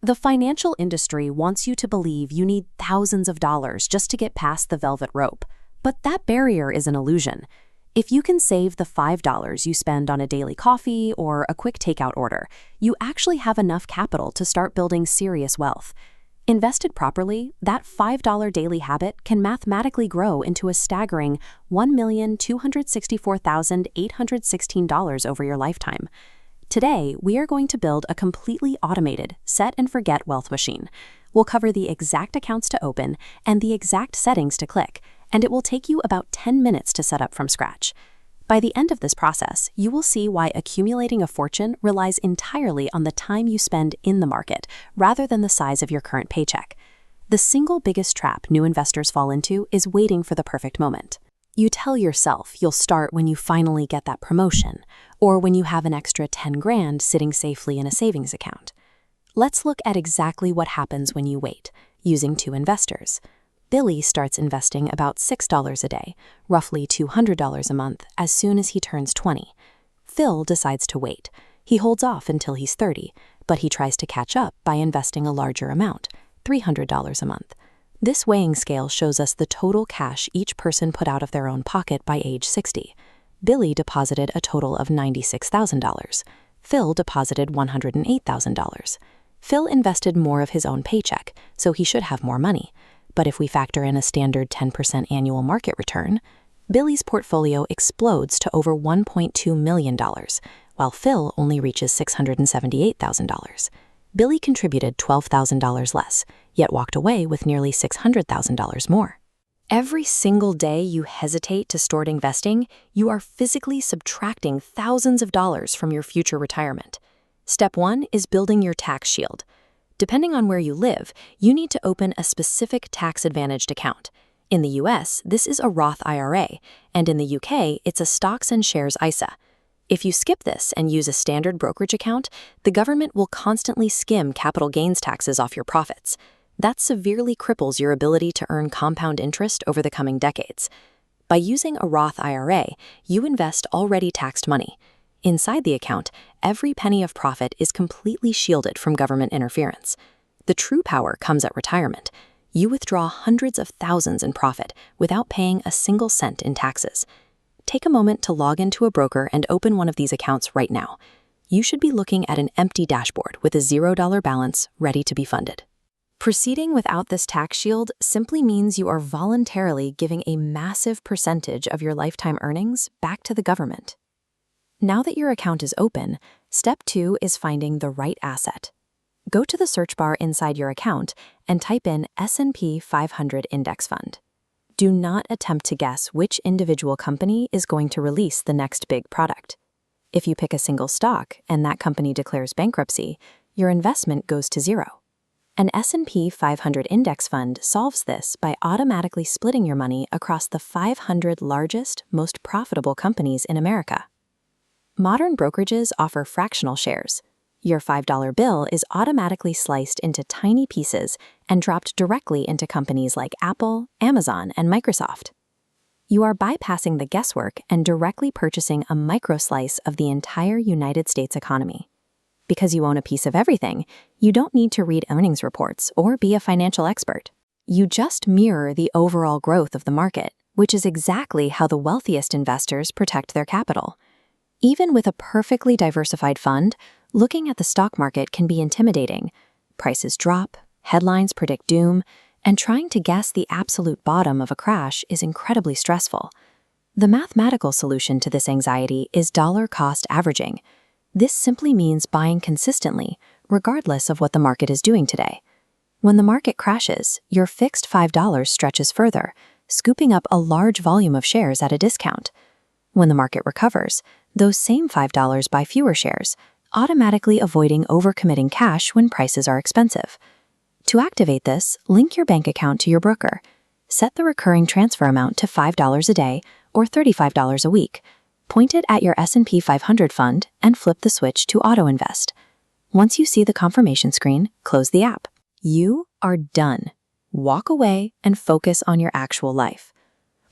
The financial industry wants you to believe you need thousands of dollars just to get past the velvet rope. But that barrier is an illusion. If you can save the $5 you spend on a daily coffee or a quick takeout order, you actually have enough capital to start building serious wealth. Invested properly, that $5 daily habit can mathematically grow into a staggering $1,264,816 over your lifetime. Today, we are going to build a completely automated set-and-forget wealth machine. We'll cover the exact accounts to open and the exact settings to click, and it will take you about 10 minutes to set up from scratch. By the end of this process, you will see why accumulating a fortune relies entirely on the time you spend in the market, rather than the size of your current paycheck. The single biggest trap new investors fall into is waiting for the perfect moment. You tell yourself you'll start when you finally get that promotion, or when you have an extra 10 grand sitting safely in a savings account. Let's look at exactly what happens when you wait, using two investors. Billy starts investing about $6 a day, roughly $200 a month, as soon as he turns 20. Phil decides to wait. He holds off until he's 30, but he tries to catch up by investing a larger amount, $300 a month. This weighing scale shows us the total cash each person put out of their own pocket by age 60. Billy deposited a total of $96,000. Phil deposited $108,000. Phil invested more of his own paycheck, so he should have more money. But if we factor in a standard 10% annual market return, Billy's portfolio explodes to over $1.2 million, while Phil only reaches $678,000. Billy contributed $12,000 less, yet walked away with nearly $600,000 more. Every single day you hesitate to start investing, you are physically subtracting thousands of dollars from your future retirement. Step 1 is building your tax shield. Depending on where you live, you need to open a specific tax-advantaged account. In the US, this is a Roth IRA, and in the UK, it's a stocks and shares ISA. If you skip this and use a standard brokerage account, the government will constantly skim capital gains taxes off your profits. That severely cripples your ability to earn compound interest over the coming decades. By using a Roth IRA, you invest already taxed money. Inside the account, every penny of profit is completely shielded from government interference. The true power comes at retirement. You withdraw hundreds of thousands in profit without paying a single cent in taxes. Take a moment to log into a broker and open one of these accounts right now. You should be looking at an empty dashboard with a $0 balance ready to be funded. Proceeding without this tax shield simply means you are voluntarily giving a massive percentage of your lifetime earnings back to the government. Now that your account is open, step 2 is finding the right asset. Go to the search bar inside your account and type in S&P 500 Index Fund. Do not attempt to guess which individual company is going to release the next big product. If you pick a single stock and that company declares bankruptcy, your investment goes to zero. An S&P 500 index fund solves this by automatically splitting your money across the 500 largest, most profitable companies in America. Modern brokerages offer fractional shares. Your $5 bill is automatically sliced into tiny pieces and dropped directly into companies like Apple, Amazon, and Microsoft. You are bypassing the guesswork and directly purchasing a microslice of the entire United States economy. Because you own a piece of everything, you don't need to read earnings reports or be a financial expert. You just mirror the overall growth of the market, which is exactly how the wealthiest investors protect their capital. Even with a perfectly diversified fund, looking at the stock market can be intimidating. Prices drop, headlines predict doom, and trying to guess the absolute bottom of a crash is incredibly stressful. The mathematical solution to this anxiety is dollar-cost averaging. This simply means buying consistently, regardless of what the market is doing today. When the market crashes, your fixed $5 stretches further, scooping up a large volume of shares at a discount. When the market recovers, those same $5 buy fewer shares, automatically avoiding overcommitting cash when prices are expensive. To activate this, link your bank account to your broker. Set the recurring transfer amount to $5 a day or $35 a week. Point it at your S&P 500 fund and flip the switch to Auto Invest. Once you see the confirmation screen, close the app. You are done. Walk away and focus on your actual life.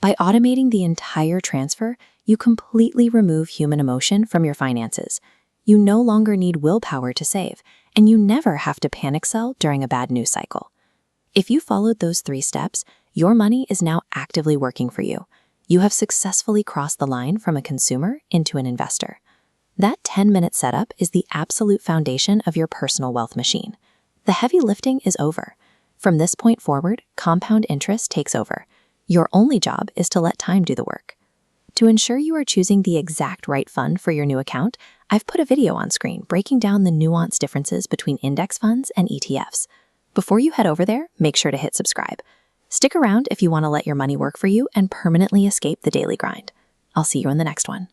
By automating the entire transfer, you completely remove human emotion from your finances. You no longer need willpower to save, and you never have to panic sell during a bad news cycle. If you followed those 3 steps, your money is now actively working for you. You have successfully crossed the line from a consumer into an investor. That 10-minute setup is the absolute foundation of your personal wealth machine. The heavy lifting is over. From this point forward, compound interest takes over. Your only job is to let time do the work. To ensure you are choosing the exact right fund for your new account, I've put a video on screen breaking down the nuanced differences between index funds and ETFs. Before you head over there, make sure to hit subscribe. Stick around if you want to let your money work for you and permanently escape the daily grind. I'll see you in the next one.